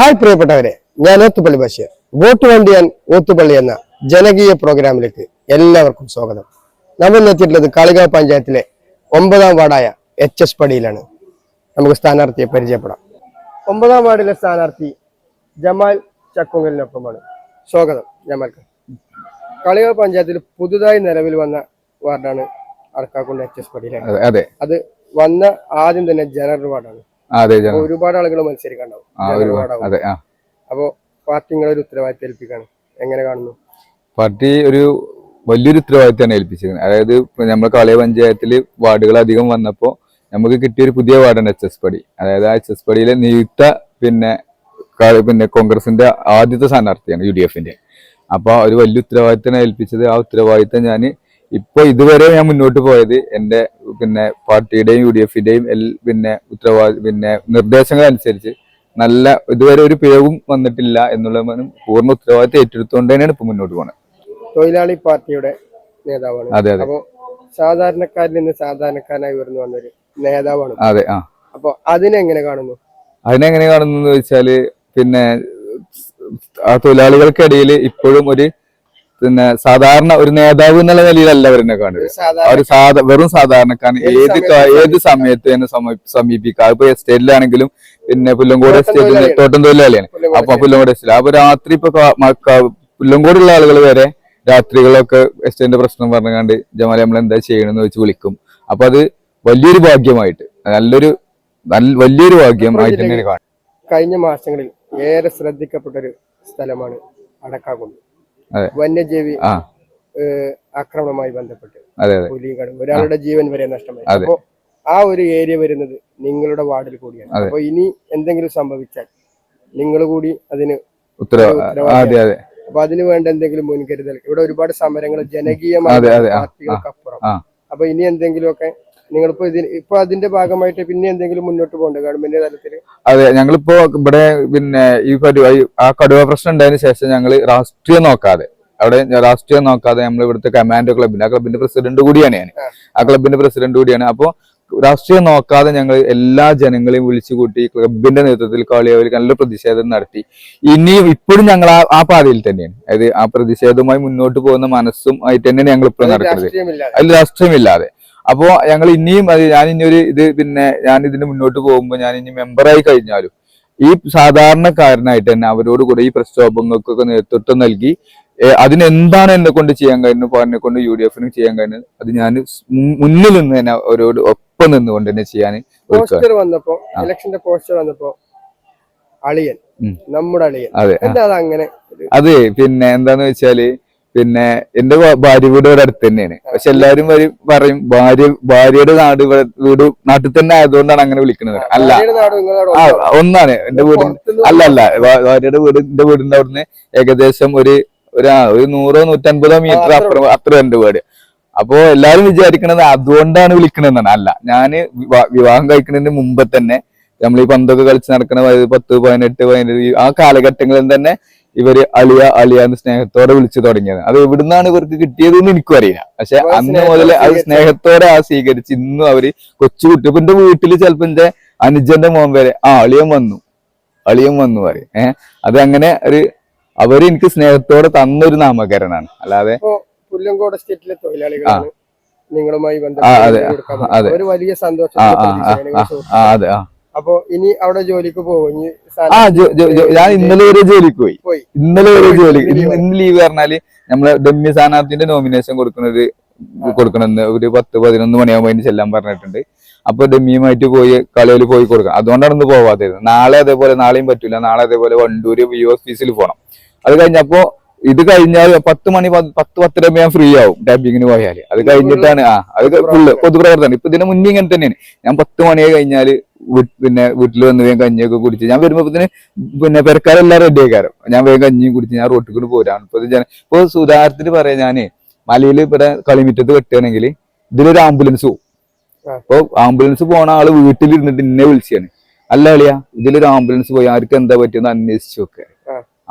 Hi പ്രിയപ്പെട്ടവരെ, ഞാൻ ഓത്തുപള്ളി Basheer. Vote വേണ്ടിയാൻ ഓത്തുപള്ളി എന്ന ജനകീയ പ്രോഗ്രാമിലേക്ക് എല്ലാവർക്കും സ്വാഗതം. നമ്മൾ എത്തിയിട്ടുള്ളത് കാളികാവ് പഞ്ചായത്തിലെ 9ാം വാർഡായ HS പടിയിലാണ്. നമുക്ക് സ്ഥാനാർത്ഥിയെ പരിചയപ്പെടാം. 9ാം വാർഡിലെ സ്ഥാനാർത്ഥി ജമാൽ ചക്കുങ്കലിനൊപ്പമാണ്. സ്വാഗതം ജമാൽക്ക്. കാളികാവ് പഞ്ചായത്തിൽ പുതുതായി നിലവിൽ വന്ന വാർഡാണ് അർക്കാക്കുണ്ട് HS പടിയിലാണ്. അതെ, അത് വന്ന ആദ്യം തന്നെ ജനറൽ വാർഡാണ്. ഒരുപാട് ആളുകൾ മത്സരിക്കാണ്ടാവും. അപ്പോ പാർട്ടി നിങ്ങളൊരു ഉത്തരവാദിത്തം ഏൽപ്പിക്കാണ്, എങ്ങനെ കാണുന്നു? പാർട്ടി ഒരു വലിയൊരു ഉത്തരവാദിത്തമാണ് ഏൽപ്പിച്ചത്. അതായത് നമ്മുടെ കാളികാവ് പഞ്ചായത്തില് വാർഡുകൾ അധികം വന്നപ്പോ നമുക്ക് കിട്ടിയൊരു പുതിയ വാർഡാണ് HS പടി. അതായത് ആ HS പടിയിലെ നിയുക്ത പിന്നെ കോൺഗ്രസിന്റെ ആദ്യത്തെ സ്ഥാനാർത്ഥിയാണ് UDF-ന്റെ. അപ്പൊ ഒരു വലിയ ഉത്തരവാദിത്തമാണ് ഏൽപ്പിച്ചത്. ആ ഉത്തരവാദിത്തം ഞാൻ ഇപ്പൊ ഇതുവരെ ഞാൻ മുന്നോട്ട് പോയത് എന്റെ പാർട്ടിയുടെയും UDF-ന്റെയും നിർദ്ദേശങ്ങൾ അനുസരിച്ച് നല്ല ഇതുവരെ ഒരു പിഴവും വന്നിട്ടില്ല എന്നുള്ള പൂർണ്ണ ഉത്തരവാദിത്തം ഏറ്റെടുത്തുകൊണ്ട് തന്നെയാണ് ഇപ്പൊ മുന്നോട്ട് പോകുന്നത്. തൊഴിലാളി പാർട്ടിയുടെ നേതാവാണ്. അപ്പൊ സാധാരണക്കാരിൽ നിന്ന് സാധാരണക്കാരനായി ഉയർന്നു വന്നൊരു നേതാവാണ്. അതെ. അപ്പൊ അതിനെങ്ങനെ കാണുന്നു? എന്ന് വെച്ചാല് ആ തൊഴിലാളികൾക്കിടയിൽ ഇപ്പോഴും ഒരു സാധാരണ ഒരു നേതാവ് എന്നുള്ള നിലയിലല്ല അവരെന്നെ കാണുന്നത്. വെറും സാധാരണക്കാരൻ ഏത് സമയത്ത് തന്നെ സമീപിക്കാം. ഇപ്പൊ എസ്റ്റേറ്റിലാണെങ്കിലും പുല്ലങ്കോട് എസ്റ്റേറ്റിൽ തോട്ടം തൊഴിലാളിയാണ്. അപ്പൊ പുല്ലങ്കോട് എസ്റ്റേറ്റ് അപ്പൊ രാത്രി ഇപ്പൊ പുല്ലങ്കോടുള്ള ആളുകൾ വരെ രാത്രികളൊക്കെ എസ്റ്റേറ്റിന്റെ പ്രശ്നം പറഞ്ഞുകൊണ്ട് ജമാൽ നമ്മൾ എന്താ ചെയ്യണമെന്ന് വെച്ച് വിളിക്കും. അപ്പൊ അത് വലിയൊരു ഭാഗ്യമായിട്ട് വലിയൊരു ഭാഗ്യമായിട്ട് തന്നെയാണ് കാണുന്നത്. കഴിഞ്ഞ മാസങ്ങളിൽ ഏറെ ശ്രദ്ധിക്കപ്പെട്ടൊരു സ്ഥലമാണ് അടക്കാക്കുണ്ട്. വന്യജീവി ആക്രമണവുമായി ബന്ധപ്പെട്ട് പുലികളും ഒരാളുടെ ജീവൻ വരെ നഷ്ടമായി. അപ്പോ ആ ഒരു ഏരിയ വരുന്നത് നിങ്ങളുടെ വാർഡിൽ കൂടിയാണ്. അപ്പൊ ഇനി എന്തെങ്കിലും സംഭവിച്ചാൽ നിങ്ങൾ കൂടി അതിന് ഉത്തരവാദിത്തം. അപ്പൊ അതിന് വേണ്ട എന്തെങ്കിലും മുൻകരുതൽ. ഇവിടെ ഒരുപാട് സമരങ്ങൾ ജനകീയമായ പാർട്ടികൾക്കപ്പുറം. അപ്പൊ ഇനി എന്തെങ്കിലുമൊക്കെ നിങ്ങളിപ്പോ ഇപ്പൊ അതിന്റെ ഭാഗമായിട്ട് പിന്നെ എന്തെങ്കിലും മുന്നോട്ട് പോകണ്ടേ ഗവൺമെന്റ് തലത്തിൽ? അതെ, ഞങ്ങളിപ്പോ ഇവിടെ ഈ ആ കടുവ പ്രശ്നം ഉണ്ടായതിനു ശേഷം ഞങ്ങള് രാഷ്ട്രീയം നോക്കാതെ നമ്മൾ ഇവിടുത്തെ കമാൻഡോ ക്ലബിന്റെ ആ ക്ലബിന്റെ പ്രസിഡന്റ് കൂടിയാണ് ഞാൻ. ആ ക്ലബിന്റെ പ്രസിഡന്റ് കൂടിയാണ്. അപ്പോ രാഷ്ട്രീയം നോക്കാതെ ഞങ്ങൾ എല്ലാ ജനങ്ങളെയും വിളിച്ചു കൂട്ടി ക്ലബിന്റെ നേതൃത്വത്തിൽ കാളികാവിൽ നല്ല പ്രതിഷേധം നടത്തി. ഇപ്പോഴും ഞങ്ങൾ ആ പാതയിൽ തന്നെയാണ്. അതായത് ആ പ്രതിഷേധവുമായി മുന്നോട്ട് പോകുന്ന മനസ്സും ആയിട്ട് തന്നെയാണ് ഞങ്ങൾ ഇപ്പോഴും നടക്കുന്നത്, അതിൽ രാഷ്ട്രീയമില്ലാതെ. അപ്പോ ഞങ്ങൾ ഇനിയും ഞാൻ ഇതിന് മുന്നോട്ട് പോകുമ്പോൾ ഞാൻ ഇനി മെമ്പറായി കഴിഞ്ഞാലും ഈ സാധാരണക്കാരനായിട്ട് തന്നെ അവരോട് കൂടെ ഈ പ്രക്ഷോഭങ്ങൾക്കൊക്കെ നേതൃത്വം നൽകി അതിനെന്താണ് എന്നെ കൊണ്ട് ചെയ്യാൻ കഴിയുന്നത്, എന്നെ കൊണ്ട് UDF-ന് ചെയ്യാൻ കഴിയുന്നത്, അത് ഞാൻ മുന്നിൽ നിന്ന് തന്നെ അവരോട് ഒപ്പം നിന്നുകൊണ്ട് തന്നെ ചെയ്യാൻ. ഇലക്ഷന്റെ പോസ്റ്റർ വന്നപ്പോ അളിയൻ, നമ്മുടെ അളിയൻ. അതെ, അങ്ങനെ അതെ. എന്താന്ന് വെച്ചാല് എന്റെ ഭാര്യ വീട് ഇവിടെ അടുത്ത് തന്നെയാണ്. പക്ഷെ എല്ലാരും പറയും ഭാര്യയുടെ വീട് നാട്ടിൽ തന്നെ ആയതുകൊണ്ടാണ് അങ്ങനെ വിളിക്കുന്നത്. അല്ല, ഒന്നാണ് എന്റെ വീട്. അല്ല, ഭാര്യയുടെ വീട് എന്റെ വീടിന്റെ അവിടുന്ന് ഏകദേശം ഒരു 100-150 മീറ്റർ അപ്പുറം അത്ര എന്റെ വീട്. അപ്പോ എല്ലാരും വിചാരിക്കണത് അതുകൊണ്ടാണ് വിളിക്കണെന്നാണ്. അല്ല, ഞാന് വിവാഹം കഴിക്കുന്നതിന് മുമ്പ് തന്നെ നമ്മൾ ഈ പന്തൊക്കെ കളിച്ച് നടക്കുന്ന 10, 18, 17 ആ കാലഘട്ടങ്ങളിൽ തന്നെ ഇവര് അളിയാന്ന് സ്നേഹത്തോടെ വിളിച്ചു തുടങ്ങിയത്. അത് എവിടുന്നാണ് ഇവർക്ക് കിട്ടിയതെന്ന് എനിക്കും അറിയില്ല. പക്ഷെ അന്ന് മുതൽ അത് സ്നേഹത്തോടെ സ്വീകരിച്ച് ഇന്നും അവര് കൊച്ചുകുട്ടി ഇപ്പൊ എന്റെ വീട്ടില് ചിലപ്പോ എന്റെ അനുജന്റെ മോൻ വരെ അളിയൻ വന്നു പറയും. അത് അങ്ങനെ അവര് എനിക്ക് സ്നേഹത്തോടെ തന്നൊരു നാമകരണമാണ്. അല്ലാതെ പുല്ലങ്കോട് സ്റ്റേറ്റിലെ തൊഴിലാളികളാണ് നിങ്ങളുമായി ബന്ധപ്പെട്ട് വലിയ സന്തോഷം. അതെ. അപ്പൊ ഇനി അവിടെ ജോലിക്ക് പോകും? ഞാൻ ഇന്നലെ വരെ ജോലിക്ക് പോയി. ഇന്ന് ലീവ് പറഞ്ഞാല് നമ്മളെ ഡമ്മി സ്ഥാനാർത്ഥിന്റെ നോമിനേഷൻ കൊടുക്കണമെന്ന് ഒരു 10-11 മണിയാകുമ്പോൾ അതിന് ചെല്ലാൻ പറഞ്ഞിട്ടുണ്ട്. അപ്പൊ ഡമ്മിയുമായിട്ട് പോയി കളിയിൽ പോയി കൊടുക്കണം. അതുകൊണ്ടാണ് ഇന്ന് പോവാത്തത്. നാളെയും പറ്റൂല. നാളെ അതേപോലെ വണ്ടൂര് VO ഓഫീസിൽ പോകണം. അത് കഴിഞ്ഞപ്പോ ഇത് കഴിഞ്ഞാൽ 10 മണി 10-10:30 ഞാൻ ഫ്രീ ആവും ഡാബിങ്ങിന് പോയാല്. അത് കഴിഞ്ഞിട്ടാണ് അത് പൊതുപ്രവർത്തനം. ഇപ്പൊ ഇതിന് മുന്നേ ഇങ്ങനെ തന്നെയാണ്. ഞാൻ 10 മണിയെ കഴിഞ്ഞാല് വീട്ടിൽ വന്ന് വേഗം കഞ്ഞിയൊക്കെ കുടിച്ച് ഞാൻ വരുമ്പോ പെരക്കാരെല്ലാം റെഡി ആക്കാരം. ഞാൻ വേഗം കഞ്ഞിയും കുടിച്ച് ഞാൻ റോട്ടിൽ കൂടി പോരാണ്. ഇപ്പൊ സുധാരണത്തിന് പറയാം, ഞാന് മലയിൽ ഇവിടെ കളിമിറ്റത്ത് വെട്ടുകയാണെങ്കിൽ ഇതിലൊരു ആംബുലൻസ് പോകും. അപ്പൊ ആംബുലൻസ് പോണ ആള് വീട്ടിലിരുന്നിട്ട് എന്നെ വിളിച്ചാണ്, അല്ല അളിയാ ഇതിലൊരു ആംബുലൻസ് പോയി ആർക്ക് എന്താ പറ്റിയെന്ന് അന്വേഷിച്ചു നോക്കുക.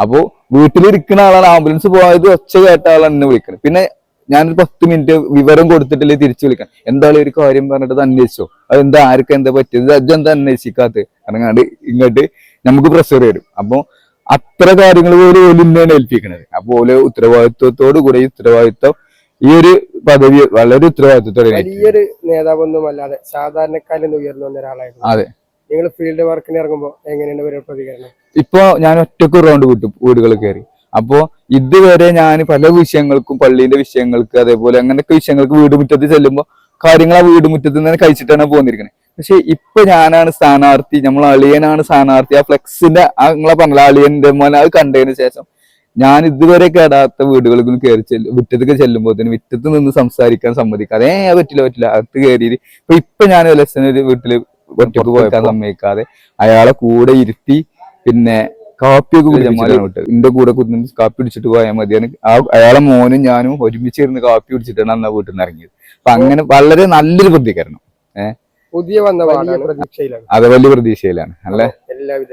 അപ്പോ വീട്ടിലിരിക്കുന്ന ആളാണ് ആംബുലൻസ് പോയത് ഒച്ച കേട്ട ആളാണ് എന്നെ വിളിക്കുന്നത്. പിന്നെ ഞാനൊരു 10 മിനിറ്റ് വിവരം കൊടുത്തിട്ടില്ലേ തിരിച്ചു വിളിക്കാം. എന്തായാലും ഒരു കാര്യം പറഞ്ഞിട്ട് അന്വേഷിച്ചോ, അതെന്താ ആർക്കും എന്താ പറ്റിയത്, അതെന്താ അന്വേഷിക്കാത്ത ഇറങ്ങാണ്ട് ഇങ്ങോട്ട് നമുക്ക് പ്രഷർ വരും. അപ്പൊ അത്ര കാര്യങ്ങൾ പോലും ഓല് തന്നെയാണ് ഏൽപ്പിക്കുന്നത്. അപ്പൊ ഓല് ഉത്തരവാദിത്വത്തോടു കൂടെ ഈ ഉത്തരവാദിത്വം ഈ ഒരു പദവി വളരെ ഉത്തരവാദിത്വത്തോടെ വലിയൊരു നേതാവൊന്നും അല്ലാതെ സാധാരണക്കാരിൽ ഉയർന്നു വന്ന ഒരാളായിരുന്നു. അതെ. നിങ്ങൾ ഫീൽഡ് വർക്കിന് ഇറങ്ങുമ്പോൾ എങ്ങനെയാണ് ഒരു പ്രതികരണം? ഇപ്പൊ ഞാൻ ഒറ്റക്ക് റൗണ്ട് വീടുകൾ കയറി. അപ്പോ ഇതുവരെ ഞാൻ പല വിഷയങ്ങൾക്കും പള്ളീന്റെ വിഷയങ്ങൾക്ക് അതേപോലെ അങ്ങനെയൊക്കെ വിഷയങ്ങൾക്ക് വീടുമുറ്റത്ത് ചെല്ലുമ്പോൾ കാര്യങ്ങൾ ആ വീടുമുറ്റത്ത് നിന്ന് കഴിച്ചിട്ടാണ് പോന്നിരിക്കുന്നത്. പക്ഷെ ഇപ്പൊ ഞാനാണ് സ്ഥാനാർത്ഥി, നമ്മൾ അളിയനാണ് സ്ഥാനാർത്ഥി. ആ ഫ്ലെക്സിന്റെ നിങ്ങളെ പറഞ്ഞ അളിയന്റെ മോനെ അത് കണ്ടതിന് ശേഷം ഞാൻ ഇതുവരെ കേടാത്ത വീടുകൾക്കും കയറി മുറ്റത്തേക്ക് ചെല്ലുമ്പോൾ മുറ്റത്ത് നിന്ന് സംസാരിക്കാൻ സമ്മതിക്കാതെ പറ്റില്ല അകത്ത് കയറി. ഇപ്പൊ ഞാൻ ഇലക്ഷൻ ഒരു വീട്ടില് ഒറ്റക്ക് പോയിക്കാൻ സമ്മതിക്കാതെ അയാളെ കൂടെ ഇരുത്തി പിന്നെ കാപ്പിയൊക്കെ വിട്ട് എന്റെ കൂടെ കുഞ്ഞു കാപ്പി പിടിച്ചിട്ട് പോയാൽ മതിയാണ്. അയാളെ മോനും ഞാനും ഒരുമിച്ചിരുന്ന് കാപ്പി പിടിച്ചിട്ടാണ് അന്ന് വീട്ടിൽ നിന്ന് ഇറങ്ങിയത്. അപ്പൊ അങ്ങനെ വളരെ നല്ലൊരു പ്രതികരണം. പുതിയ വന്ന പ്രതീക്ഷയിലാണ്. അത് വലിയ പ്രതീക്ഷയിലാണ് അല്ലേ. എല്ലാവിധ